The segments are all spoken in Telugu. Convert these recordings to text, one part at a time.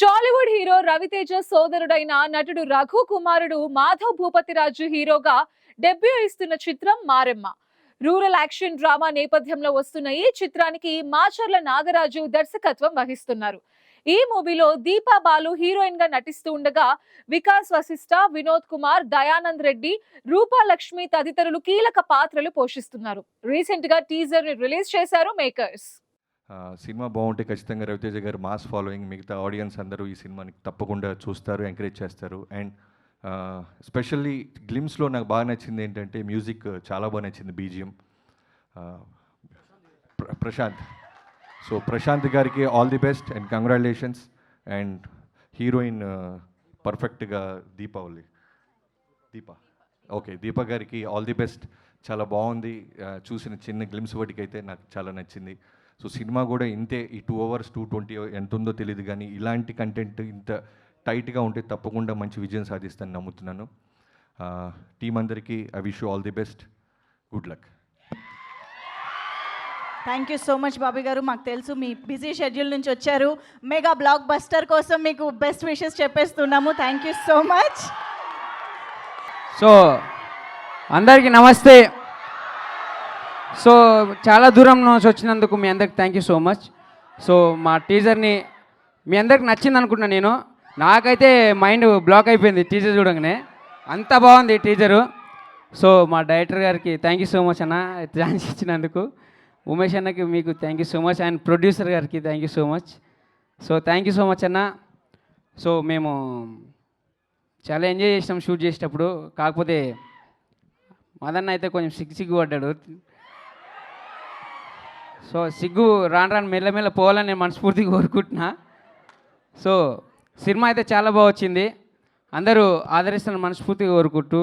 టాలీవుడ్ హీరో రవితేజ సోదరుడైన నటుడు రఘు కుమారుడు మాధవ్ భూపతిరాజు హీరోగా డెబ్యూ ఇస్తున్న చిత్రం మారెమ్మ. రూరల్ యాక్షన్ డ్రామా నేపథ్యంలో వస్తున్న ఈ చిత్రానికి మాచర్ల నాగరాజు దర్శకత్వం వహిస్తున్నారు. ఈ మూవీలో దీపా బాలు హీరోయిన్ గా నటిస్తూ ఉండగా వికాస్ వశిష్ఠ, వినోద్ కుమార్, దయానంద్ రెడ్డి, రూపాలక్ష్మి తదితరులు కీలక పాత్రలు పోషిస్తున్నారు. రీసెంట్ గా టీజర్ ని రిలీజ్ చేశారు మేకర్స్. సినిమా బాగుంటే ఖచ్చితంగా రవితేజ గారు మాస్ ఫాలోయింగ్, మిగతా ఆడియన్స్ అందరూ ఈ సినిమాని తప్పకుండా చూస్తారు, ఎంకరేజ్ చేస్తారు. అండ్ స్పెషల్లీ గ్లిమ్స్లో నాకు బాగా నచ్చింది ఏంటంటే మ్యూజిక్ చాలా బాగా నచ్చింది, బీజిఎం. ప్రశాంత్, సో ప్రశాంత్ గారికి all the best and congratulations. And heroine పర్ఫెక్ట్గా దీపా గారికి ఆల్ ది బెస్ట్. చాలా బాగుంది. చూసిన చిన్న గ్లిమ్స్ వాటికైతే నాకు చాలా నచ్చింది. సో సినిమా కూడా ఇంతే, ఈ 2 hours 220 ఎంత ఉందో తెలియదు, కానీ ఇలాంటి కంటెంట్ ఇంత టైట్గా ఉంటే తప్పకుండా మంచి విజయం సాధిస్తానని నమ్ముతున్నాను. టీం అందరికీ I wish you all the best, good luck. Thank you so much Bobby గారు. మాకు తెలుసు మీ బిజీ షెడ్యూల్ నుంచి వచ్చారు. మెగా బ్లాక్ బస్టర్ కోసం మీకు బెస్ట్ విషెస్ చెప్పేస్తున్నాము. Thank you so much. So అందరికీ నమస్తే. సో చాలా దూరం నుంచి వచ్చినందుకు మీ అందరికి thank you so much. So మా టీజర్ని మీ అందరికి నచ్చింది అనుకుంటున్నాను. నేను నాకైతే మైండ్ బ్లాక్ అయిపోయింది టీజర్ చూడగానే, అంత బాగుంది టీజరు. సో మా డైరెక్టర్ గారికి థ్యాంక్ యూ సో మచ్ అన్న, ఛాన్స్ ఇచ్చినందుకు. ఉమేష్ అన్నకి మీకు thank you so much, and producer గారికి thank you so much. So thank you so much అన్న. సో మేము చాలా ఎంజాయ్ చేసినాం షూట్ చేసేటప్పుడు. కాకపోతే మదన్న అయితే కొంచెం సిగ్గు పడ్డాడు. సో సిగ్గు రాను మెల్లమెల్ల పోవాలని నేను మనస్ఫూర్తిగా కోరుకుంటున్నా. సో సినిమా అయితే చాలా బాగా వచ్చింది, అందరూ ఆదరిస్తున్న మనస్ఫూర్తిగా కోరుకుంటూ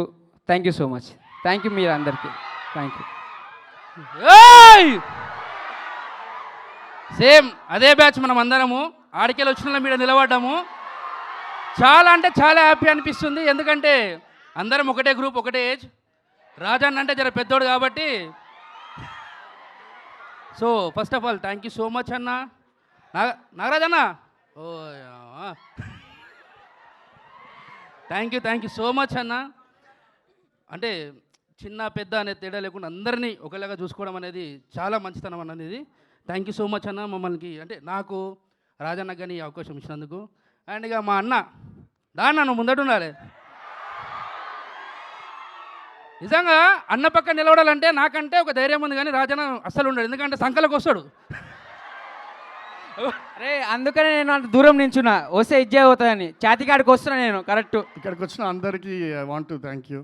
thank you so much. Thank you మీరు అందరికీ, థ్యాంక్ యూ. సేమ్ అదే బ్యాచ్ మనం అందరము ఆడికెళ్ళి వచ్చిన మీద నిలబడ్డాము. చాలా అంటే చాలా హ్యాపీ అనిపిస్తుంది, ఎందుకంటే అందరం ఒకటే గ్రూప్, ఒకటే ఏజ్. రాజన్న అంటే జర పెద్దోడు కాబట్టి. So first of all thank you so much అన్న. నాగరాజ్ అన్న, ఓ థ్యాంక్ యూ సో మచ్ అన్న. అంటే చిన్న పెద్ద అనే తేడా లేకుండా అందరినీ ఒకలాగా చూసుకోవడం అనేది చాలా మంచితనం అన్నది. థ్యాంక్ యూ సో మచ్ అన్న, మమ్మల్ని అంటే నాకు రాజన్న కానీ అవకాశం ఇచ్చినందుకు. అండ్ ఇక మా అన్న నన్ను ముందట ఉండాలి. నిజంగా అన్న పక్క నిలబడాలంటే నాకంటే ఒక ధైర్యం ఉంది, కానీ రాజన్న అస్సలు ఉండడు, ఎందుకంటే సంకలకు వస్తాడు. అరే అందుకనే నేను అంత దూరం నించున్నా, వస్తే ఇజ్జే అవుతుందని. చాతికాడికి వస్తున్నా నేను కరెక్ట్. ఇక్కడికి వచ్చిన అందరికీ I want to thank you.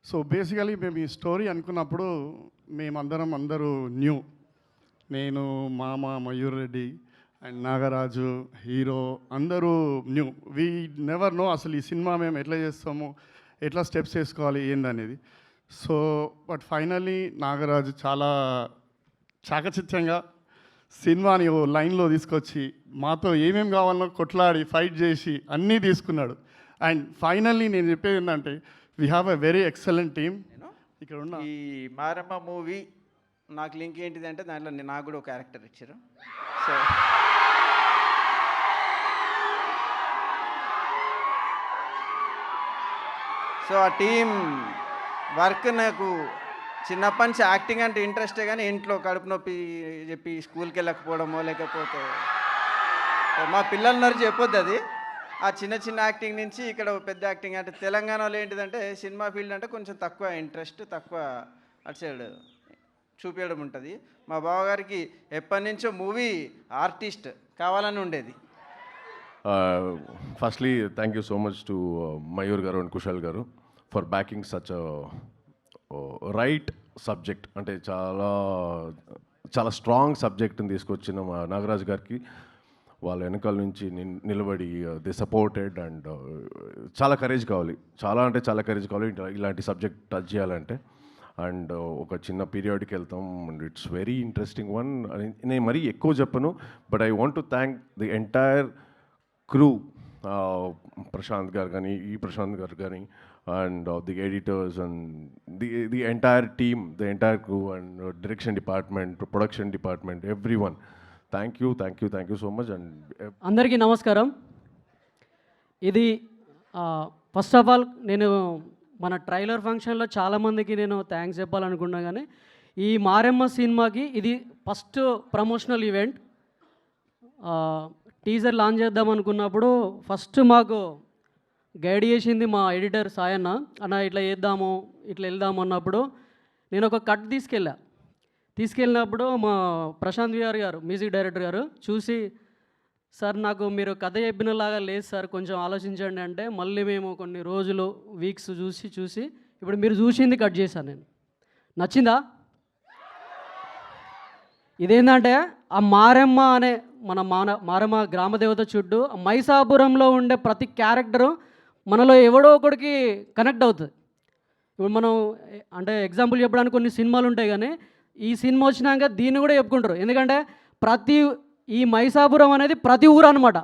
So basically మేము ఈ స్టోరీ అనుకున్నప్పుడు అందరూ న్యూ. నేను, మామ, మయూర్ రెడ్డి అండ్ నాగరాజు హీరో అందరూ న్యూ. వీ నెవర్ నో అసలు ఈ సినిమా మేము ఎట్లా చేస్తాము, ఎట్లా స్టెప్స్ వేసుకోవాలి ఏందనేది. సో బట్ ఫైనల్లీ నాగరాజు చాలా చాకచక్యంగా సినిమాని ఓ లైన్లో తీసుకొచ్చి మాతో ఏమేమి కావాలనో కొట్లాడి ఫైట్ చేసి అన్నీ తీసుకున్నాడు. అండ్ ఫైనల్లీ నేను చెప్పేది ఏంటంటే we have a very excellent team. ఇక్కడ ఉన్న ఈ మారమ్మ మూవీ నాకు లింక్ ఏంటిది అంటే దాంట్లో నాకు కూడా ఒక క్యారెక్టర్ ఇచ్చారు. సో ఆ టీం వర్క్ నాకు చిన్నప్పటి నుంచి యాక్టింగ్ అంటే ఇంట్రెస్టే, కానీ ఇంట్లో కడుపు నొప్పి చెప్పి స్కూల్కి వెళ్ళకపోవడమో లేకపోతే మా పిల్లలున్నారు చెప్పొద్దు అది. ఆ చిన్న యాక్టింగ్ నుంచి ఇక్కడ పెద్ద యాక్టింగ్ అంటే తెలంగాణలో ఏంటిదంటే సినిమా ఫీల్డ్ అంటే కొంచెం తక్కువ ఇంట్రెస్ట్, తక్కువ అటు సైడ్ చూపించడం ఉంటుంది. మా బావగారికి ఎప్పటి నుంచో మూవీ ఆర్టిస్ట్ కావాలని ఉండేది. Firstly thank you so much to Mayur గారు అండ్ కుషల్ గారు for backing such right subject. అంటే చాలా స్ట్రాంగ్ సబ్జెక్ట్ని తీసుకొచ్చిన మా నాగరాజ్ గారికి వాళ్ళ వెనకాల నుంచి నిలబడి దే సపోర్టెడ్. అండ్ చాలా కరేజ్ కావాలి, చాలా కరేజ్ కావాలి ఇలాంటి సబ్జెక్ట్ టచ్ చేయాలంటే. అండ్ ఒక చిన్న పీరియడ్కి వెళ్తాం and it's very interesting one. నేను మరీ ఎక్కువ చెప్పను, but I want to thank the entire crew, Prashanth గారు కానీ, ప్రశాంత్ గారు కానీ, and the editors and the entire team, the entire crew and direction department, production department, everyone. Thank you so much. And అందరికీ నమస్కారం. ఇది ఫస్ట్ ఆఫ్ ఆల్ నేను మన ట్రైలర్ ఫంక్షన్లో చాలామందికి నేను థ్యాంక్స్ చెప్పాలనుకున్నా కానీ ఈ మారెమ్మ సినిమాకి ఇది first promotional event. Teaser launch చేద్దాం అనుకున్నప్పుడు ఫస్ట్ మాకు గైడ్ చేసింది మా ఎడిటర్ సాయన్న. అన్న ఇట్లా చేద్దాము, ఇట్లా వెళ్దాము అన్నప్పుడు నేను ఒక కట్ తీసుకెళ్ళినప్పుడు మా ప్రశాంత్ విఆర్ గారు మ్యూజిక్ డైరెక్టర్ గారు చూసి, సార్ నాకు మీరు కథ చెప్పినలాగా లేదు సార్, కొంచెం ఆలోచించండి అంటే మళ్ళీ మేము కొన్ని రోజులు వీక్స్ చూసి ఇప్పుడు మీరు చూసింది కట్ చేశాను నేను. నచ్చిందా? ఇదేంటంటే ఆ మారెమ్మ అనే మన మారెమ్మ గ్రామదేవత చుట్టూ మైసాపురంలో ఉండే ప్రతి క్యారెక్టరు మనలో ఎవడో ఒకడికి కనెక్ట్ అవుతుంది. ఇప్పుడు మనం అంటే ఎగ్జాంపుల్ చెప్పడానికి కొన్ని సినిమాలు ఉంటాయి, కానీ ఈ సినిమా వచ్చినాక దీన్ని కూడా చెప్పుకుంటారు. ఎందుకంటే ఈ మైసాపురం అనేది ప్రతి ఊరు అనమాట.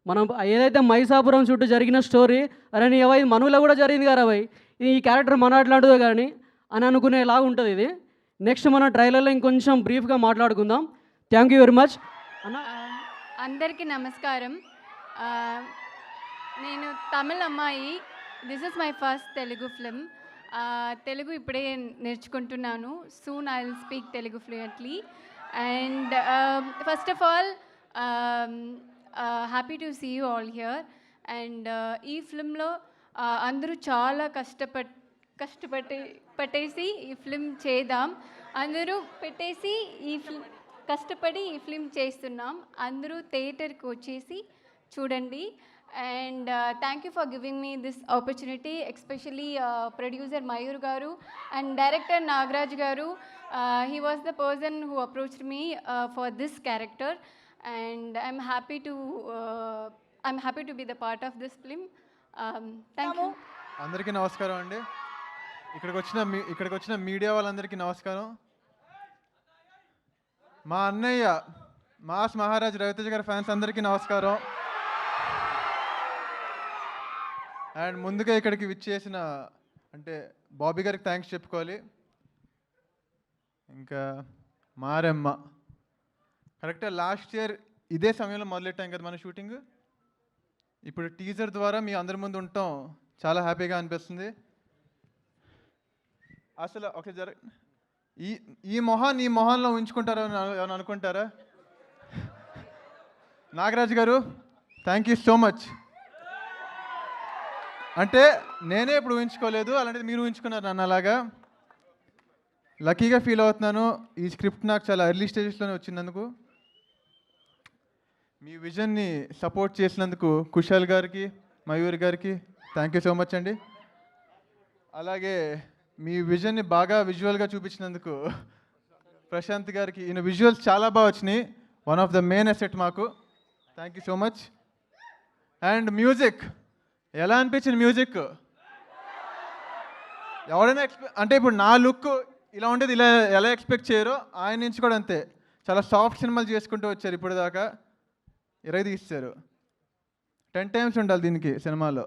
మనం ఏదైతే మైసాపురం చుట్టూ జరిగిన స్టోరీ, అరే నీ అవై మనువులో కూడా జరిగింది కదా అవై, ఈ క్యారెక్టర్ మన అట్లాంటిదో కానీ అని అనుకునేలాగా ఉంటుంది ఇది. నెక్స్ట్ మన ట్రైలర్లో ఇంకొంచెం బ్రీఫ్గా మాట్లాడుకుందాం. థ్యాంక్ యూ వెరీ మచ్ అన్న. అందరికీ నమస్కారం. నేను తమిళ అమ్మాయి. This is my first Telugu film. Telugu ఇప్పుడే నేర్చుకుంటున్నాను. Soon I will speak Telugu fluently. And first of all happy to see you all here. And ఈ ఫిల్మ్లో అందరూ చాలా పట్టేసి ఈ ఫిల్మ్ చేద్దాం. అందరూ పెట్టేసి కష్టపడి ఈ ఫిల్మ్ చేస్తున్నాం. అందరూ థియేటర్కి వచ్చేసి చూడండి. And thank you for giving me this opportunity, especially producer Mayur Garu and director Nagraj Garu. He was the person who approached me for this character, and I'm happy to be the part of this film. Thank you. అందరికీ నమస్కారం అండి. ఇక్కడికి వచ్చిన మీడియా వాళ్ళందరికీ నమస్కారం. మా అన్నయ్య మాస్ మహారాజ్ రవితేజ గారి ఫ్యాన్స్ అందరికీ నమస్కారం. అండ్ ముందుగా ఇక్కడికి విచ్చేసిన అంటే బాబీ గారికి థ్యాంక్స్ చెప్పుకోవాలి. ఇంకా మారెమ్మ కరెక్ట్గా లాస్ట్ ఇయర్ ఇదే సమయంలో మొదలెట్టాం కదా మన షూటింగ్. ఇప్పుడు టీజర్ ద్వారా మీ అందరి ముందు ఉండటం చాలా హ్యాపీగా అనిపిస్తుంది. అసలు ఒక ఈ మొహాల్లో ఉంచుకుంటారో అని అనుకుంటారా? నాగరాజ్ గారు థ్యాంక్ యూ సో మచ్. అంటే నేనే ఇప్పుడు ఊహించుకోలేదు, అలాంటిది మీరు ఊహించుకున్నారు నన్ను. అలాగా లక్కీగా ఫీల్ అవుతున్నాను. ఈ స్క్రిప్ట్ నాకు చాలా ఎర్లీ స్టేజెస్లోనే వచ్చినందుకు, మీ విజన్ని సపోర్ట్ చేసినందుకు కుశాల్ గారికి, మయూర్ గారికి థ్యాంక్ యూ సో మచ్ అండి. అలాగే మీ విజన్ని బాగా విజువల్గా చూపించినందుకు ప్రశాంత్ గారికి, ఈయన విజువల్స్ చాలా బాగా వచ్చినాయి. One of the main asset మాకు. Thank you so much. And music ఎలా అనిపించింది? మ్యూజిక్ ఎవరైనా అంటే ఇప్పుడు నా లుక్ ఇలా ఉండేది, ఇలా ఎలా ఎక్స్పెక్ట్ చేయరో ఆయన నుంచి కూడా అంతే. చాలా సాఫ్ట్ సినిమాలు చేసుకుంటూ వచ్చారు ఇప్పుడు దాకా. 20 తీస్తారు. 10 times ఉండాలి దీనికి సినిమాలో.